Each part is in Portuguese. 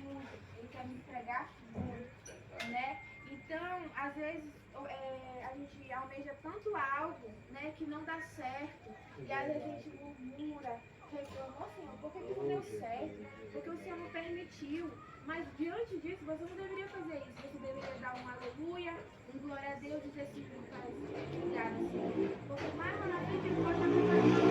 muito, Ele quer me entregar muito, né? Então, às vezes, a gente almeja tanto algo, né, que não dá certo, e às vezes a gente murmura, reclama, ó Senhor, por que não deu certo? Porque o Senhor não permitiu. Mas diante disso, você não deveria fazer isso. Você deveria dar um aleluia, um glória a Deus e dizer assim, Pai, obrigada, Senhor. Porque mais lá na frente ele pode acontecer.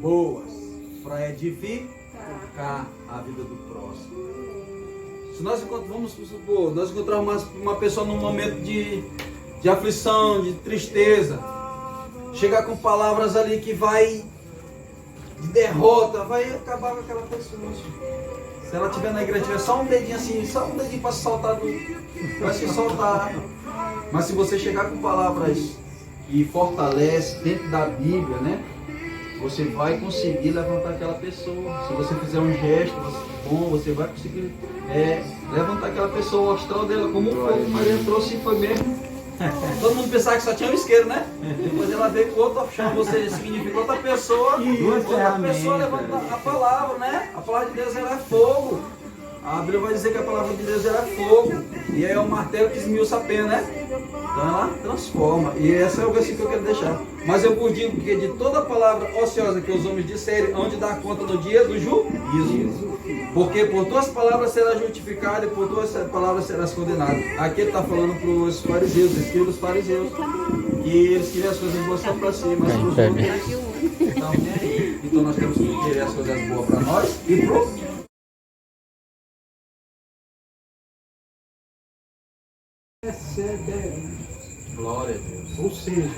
Boas para edificar a vida do próximo. Se nós vamos supor, nós encontrarmos uma pessoa num momento de aflição, de tristeza, chegar com palavras ali que vai de derrota, vai acabar com aquela pessoa. Se ela estiver na igreja, tiver só um dedinho assim, só um dedinho para se soltar, vai se soltar. Mas se você chegar com palavras que fortalece dentro da Bíblia, né? Você vai conseguir levantar aquela pessoa. Se você fizer um gesto bom, você vai conseguir levantar aquela pessoa, o astral dela, como foi. Maria trouxe e foi mesmo. Todo mundo pensava que só tinha um isqueiro, né? Depois ela veio com outro chão, ou seja, significa outra pessoa. Outra pessoa levanta a palavra, né? A palavra de Deus ela é fogo. A Bíblia vai dizer que a palavra de Deus ela é fogo. E aí é o martelo que esmiuça a pena, né? Então ela transforma. E esse é o versículo que eu quero deixar. Mas eu vos digo que de toda palavra ociosa que os homens disserem, onde dar conta no dia do juízo. Porque por tuas palavras serás justificado e por tuas palavras serás condenado. Aqui ele está falando para os fariseus, os escribas dos fariseus. Que eles queriam as coisas boas só para si, mas para os outros não nem aí. Então nós temos que querer as coisas boas para nós e para o receberemos. Glória a Deus. Ou seja,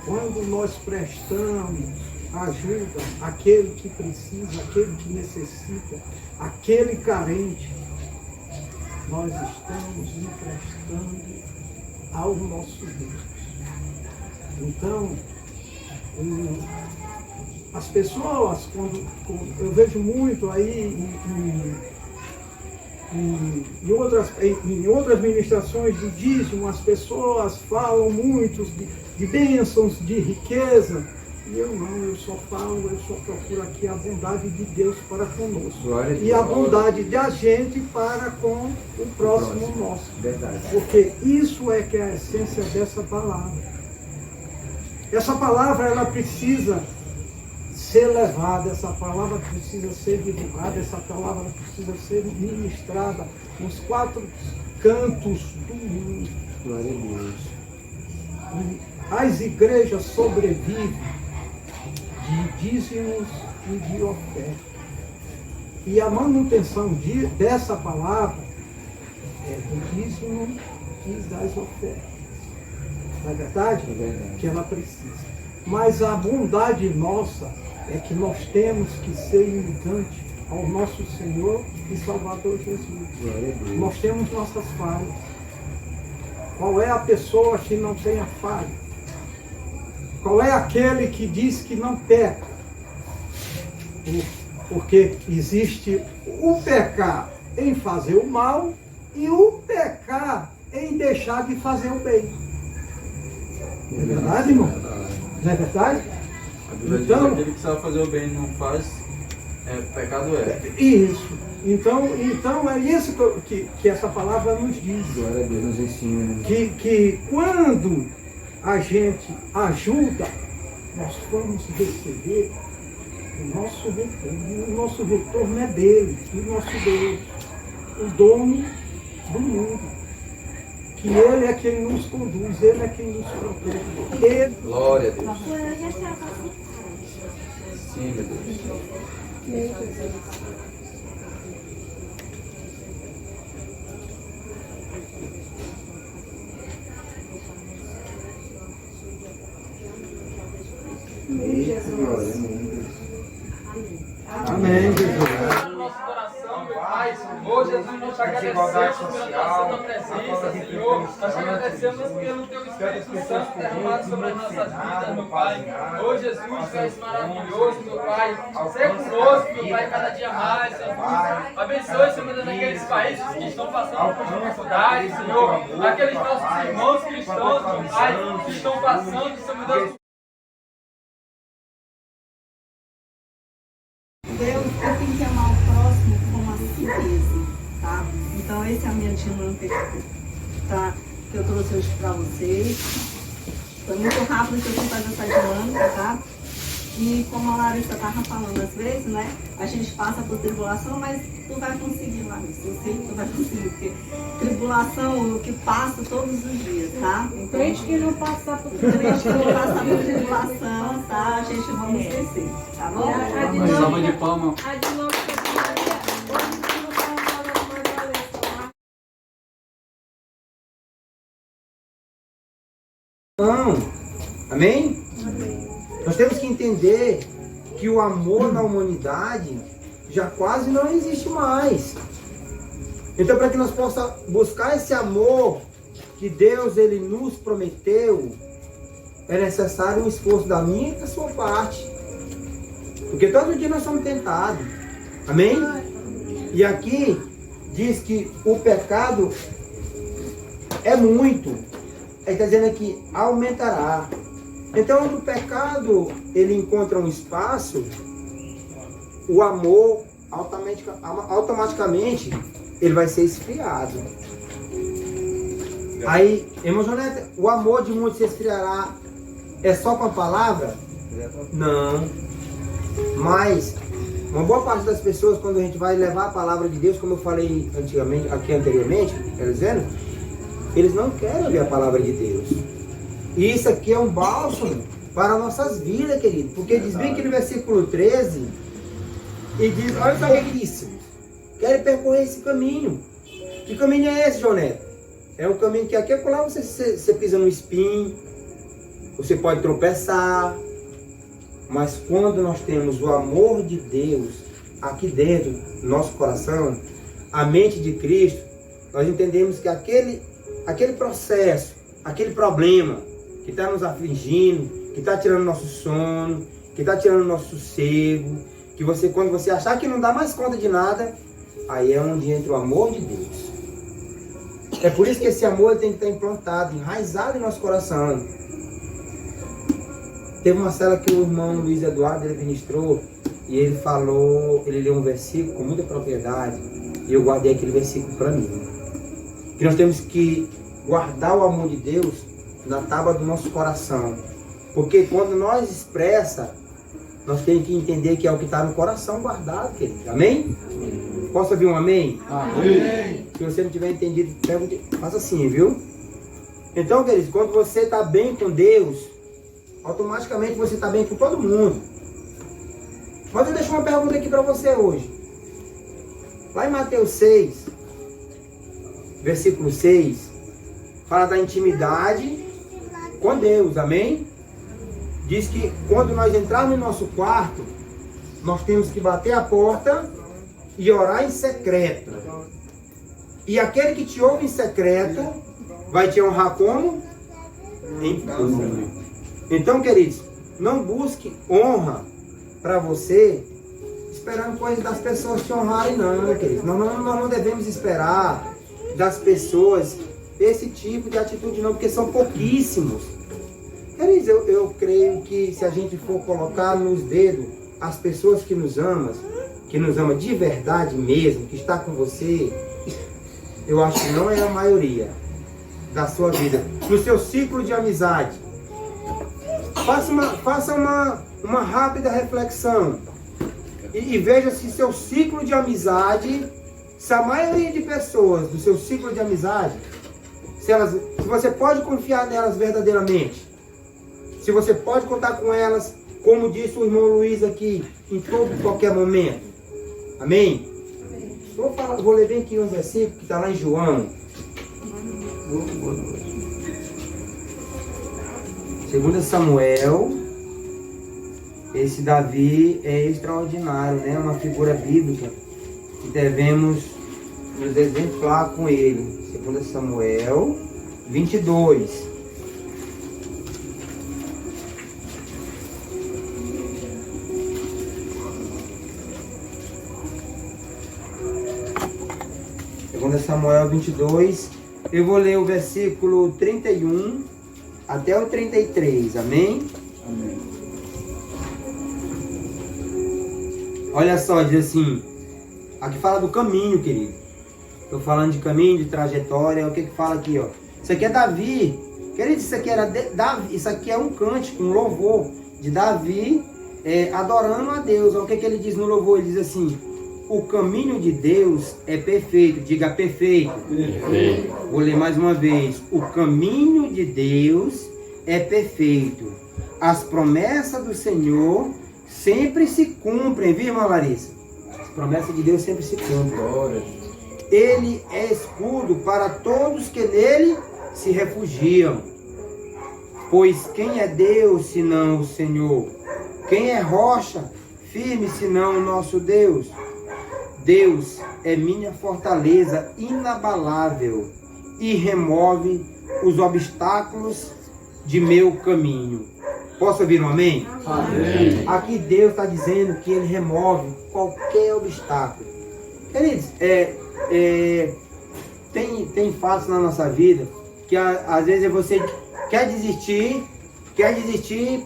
quando nós prestamos ajuda àquele que precisa, àquele que necessita, àquele carente, nós estamos emprestando ao nosso Deus. Então, as pessoas, quando eu vejo muito aí em outras ministrações de dízimo, as pessoas falam muito de bênçãos, de riqueza. E eu não, eu só procuro aqui a bondade de Deus para conosco. E a bondade da gente para com o próximo nosso. Verdade. Porque isso é que é a essência dessa palavra. Essa palavra, ela precisa ser levada, essa palavra precisa ser divulgada, essa palavra precisa ser ministrada nos quatro cantos do mundo. Glória a Deus. E as igrejas sobrevivem de dízimos e de oferta. E a manutenção dessa palavra é do dízimo e das ofertas. Não é verdade? É verdade. Que ela precisa. Mas a bondade nossa é que nós temos que ser imitantes ao nosso Senhor e Salvador Jesus. Glória a Deus. Nós temos nossas falhas. Qual é a pessoa que não tem a falha? Qual é aquele que diz que não peca? Porque existe o pecar em fazer o mal e o pecar em deixar de fazer o bem. Não é verdade, irmão? Não é verdade? A Bíblia diz que aquele que sabe fazer o bem e não faz, pecado é. Isso. Então é isso que essa palavra nos diz. Glória a Deus nos ensina. Que quando a gente ajuda, nós vamos receber o nosso retorno. E o nosso retorno é dele, do nosso Deus, o dono do mundo. Que ele é quem nos conduz, ele é quem nos protege. Ele... Glória a Deus. Sim, meu Deus. Amém, Jesus. No nosso coração, meu Pai, ô Jesus, nós te agradecemos pela tua santa presença, Senhor. Nós te agradecemos pelo teu Espírito Santo derramado sobre as nossas vidas, meu Pai. Ô Jesus, tu és maravilhoso, meu Pai. Seja conosco, meu Pai, cada dia mais, Jesus. Abençoe, Senhor, Deus, naqueles países que estão passando por dificuldades, Senhor. Aqueles nossos irmãos cristãos, meu Pai, que estão passando, Senhor Deus, firmeza, tá? Então, essa é a minha dinâmica tá, que eu trouxe hoje para vocês. Foi muito rápido que eu fiz fazer essa dinâmica, tá? E como a Larissa estava falando às vezes, né? A gente passa por tribulação, mas tu vai conseguir, Larissa. Eu sei que tu vai conseguir, porque tribulação é o que passa todos os dias, tá? Então, Crente que não passa por crente que não passa por tribulação, tá? A gente vamos vencer, tá bom? Uma salva de palmas. A dinâmica de Maria, hoje tu não estava falando mais da Larissa lá. Não. Amém? Nós temos que entender que o amor na humanidade já quase não existe mais. Então, para que nós possamos buscar esse amor que Deus ele nos prometeu, é necessário um esforço da minha e da sua parte. Porque todo dia nós somos tentados. Amém? E aqui diz que o pecado é muito. Ele está dizendo aqui, aumentará. Então, quando o pecado ele encontra um espaço, o amor automaticamente ele vai ser esfriado. Aí, irmão Joneta, o amor de muitos se esfriará é só com a palavra? Não. Mas uma boa parte das pessoas, quando a gente vai levar a palavra de Deus, como eu falei anteriormente, eles não querem ouvir a palavra de Deus. E isso aqui é um bálsamo para nossas vidas, querido. Porque diz bem que no versículo 13, e diz, olha só o que diz. Querem percorrer esse caminho. Que caminho é esse, João Neto? É um caminho que aqui e lá você pisa no espinho, você pode tropeçar. Mas quando nós temos o amor de Deus aqui dentro do nosso coração, a mente de Cristo, nós entendemos que aquele processo, aquele problema que está nos afligindo, que está tirando nosso sono, que está tirando nosso sossego, que você, quando você achar que não dá mais conta de nada, aí é onde entra o amor de Deus. É por isso que esse amor tem que estar implantado, enraizado em nosso coração. Teve uma cela que o irmão Luiz Eduardo ele ministrou e ele falou, ele leu um versículo com muita propriedade e eu guardei aquele versículo para mim. Que nós temos que guardar o amor de Deus na tábua do nosso coração. Porque quando nós expressa, nós temos que entender que é o que está no coração guardado, querido. Amém? Posso ouvir um amém? Amém. Se você não tiver entendido, faça assim, viu? Então, queridos, quando você está bem com Deus, automaticamente você está bem com todo mundo. Mas eu deixo uma pergunta aqui para você hoje. Lá em Mateus 6, versículo 6, fala da intimidade com Deus, amém? Diz que quando nós entrarmos no nosso quarto, nós temos que bater a porta e orar em secreto. E aquele que te ouve em secreto vai te honrar como? Em público. Então, queridos, não busque honra para você esperando coisas das pessoas te honrarem, não, queridos. Nós não devemos esperar das pessoas esse tipo de atitude, não, porque são pouquíssimos. Queridos, eu creio que se a gente for colocar nos dedos as pessoas que nos ama de verdade mesmo, que está com você, eu acho que não é a maioria da sua vida. No seu ciclo de amizade, faça uma rápida reflexão e veja se seu ciclo de amizade, se a maioria de pessoas do seu ciclo de amizade, se você pode confiar nelas verdadeiramente, se você pode contar com elas, como disse o irmão Luiz aqui, em todo e qualquer momento. Amém? Vou ler bem aqui um versículo que está lá em João. 2 Samuel. Esse Davi é extraordinário, né? Uma figura bíblica que devemos nos exemplar com ele. 2 Samuel 22. Samuel 22, eu vou ler o versículo 31 até o 33, amém? Amém. Olha só, diz assim, Aqui fala do caminho, querido. Estou falando de caminho, de trajetória. O que fala aqui, ó? Isso aqui é Davi. Querido, isso aqui era Davi. Isso aqui é um cântico, um louvor de Davi adorando a Deus. Olha o que ele diz no louvor. Ele diz assim: o caminho de Deus é perfeito. Diga perfeito. Perfeito. Vou ler mais uma vez. O caminho de Deus é perfeito. As promessas do Senhor sempre se cumprem, viu, irmã Larissa? As promessas de Deus sempre se cumprem. Ele é escudo para todos que nele se refugiam. Pois quem é Deus senão o Senhor? Quem é rocha firme senão o nosso Deus? Deus é minha fortaleza inabalável e remove os obstáculos de meu caminho. Posso ouvir um amém? Amém. Aqui Deus está dizendo que Ele remove qualquer obstáculo. Queridos, tem fatos na nossa vida que às vezes você quer desistir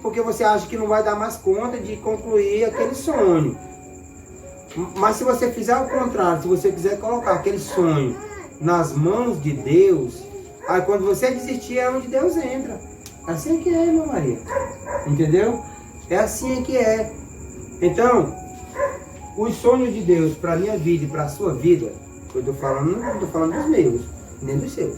porque você acha que não vai dar mais conta de concluir aquele sonho. Mas se você fizer o contrário, se você quiser colocar aquele sonho nas mãos de Deus, aí quando você desistir é onde Deus entra. Assim que é, irmã Maria. Entendeu? É assim que é. Então, os sonhos de Deus para a minha vida e para a sua vida, eu estou falando, não estou falando dos meus, nem dos seus.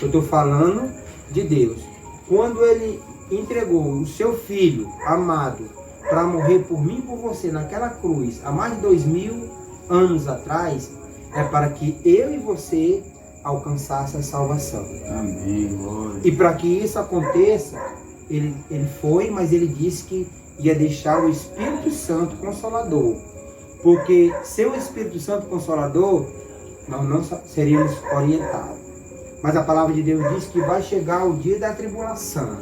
Eu estou falando de Deus. Quando Ele entregou o seu Filho amado para morrer por mim e por você naquela cruz, há mais de 2000 anos atrás, é para que eu e você alcançasse a salvação. Amém. E para que isso aconteça, ele foi, mas ele disse que ia deixar o Espírito Santo Consolador. Porque sem o Espírito Santo Consolador, nós não seríamos orientados. Mas a palavra de Deus diz que vai chegar o dia da tribulação.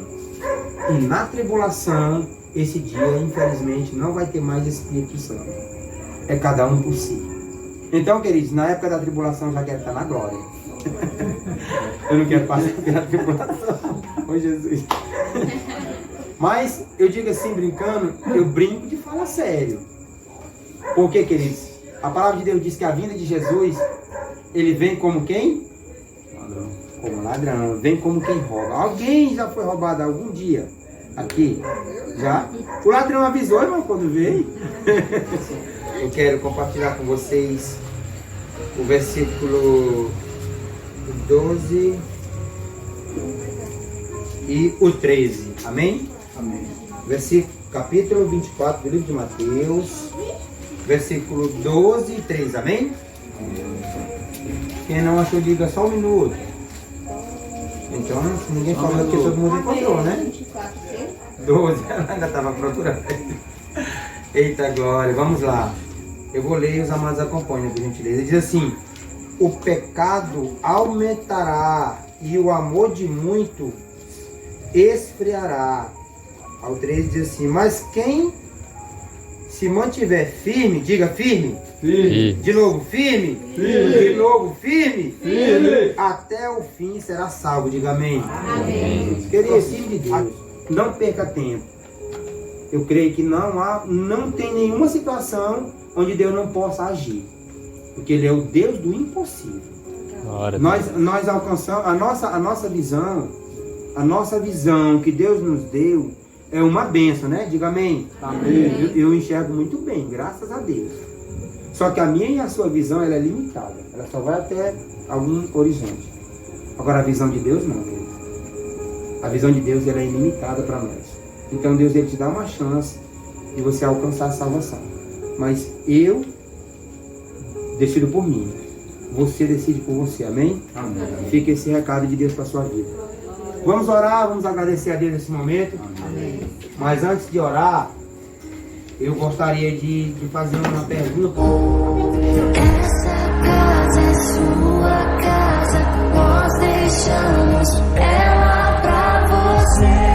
E na tribulação, esse dia, infelizmente, não vai ter mais Espírito Santo. É cada um por si. Então, queridos, na época da tribulação eu já quero estar na glória. Eu não quero passar pela tribulação. Ô Jesus. Mas eu digo assim, brincando, eu brinco de falar sério. Por quê, queridos? A palavra de Deus diz que a vinda de Jesus, ele vem como quem? Ladrão. Como ladrão. Vem como quem rouba. Alguém já foi roubado algum dia? Aqui? Já? O ladrão avisou, irmão, quando veio. Eu quero compartilhar com vocês o versículo 12 e o 13. Amém? Amém. Versículo, capítulo 24 do livro de Mateus, versículo 12 e 13. Amém? Quem não achou, diga só um minuto. Então, se ninguém falou que todo mundo encontrou, né? 12, ela ainda estava procurando. Eita glória, vamos lá. Eu vou ler e os amados acompanham, por gentileza. Ele diz assim: o pecado aumentará e o amor de muito esfriará. Ao 13 diz assim: mas quem se mantiver firme, diga firme. Firme. De novo, firme. Firme. De novo, firme. Firme. Até o fim será salvo. Diga amém. Amém. Querido filho de Deus, não perca tempo. Eu creio que não tem nenhuma situação onde Deus não possa agir. Porque Ele é o Deus do impossível. Nós alcançamos a nossa visão que Deus nos deu é uma bênção, né? Diga amém. Amém. Eu enxergo muito bem, graças a Deus. Só que a minha e a sua visão ela é limitada. Ela só vai até algum horizonte. Agora a visão de Deus não. A visão de Deus ela é ilimitada para nós. Então Deus ele te dá uma chance de você alcançar a salvação. Mas eu decido por mim. Você decide por você. Amém? Amém. Fica esse recado de Deus para a sua vida. Vamos orar, vamos agradecer a Deus nesse momento. Amém. Mas antes de orar, eu gostaria de fazer uma pergunta. Essa casa é sua casa, nós deixamos ela pra você.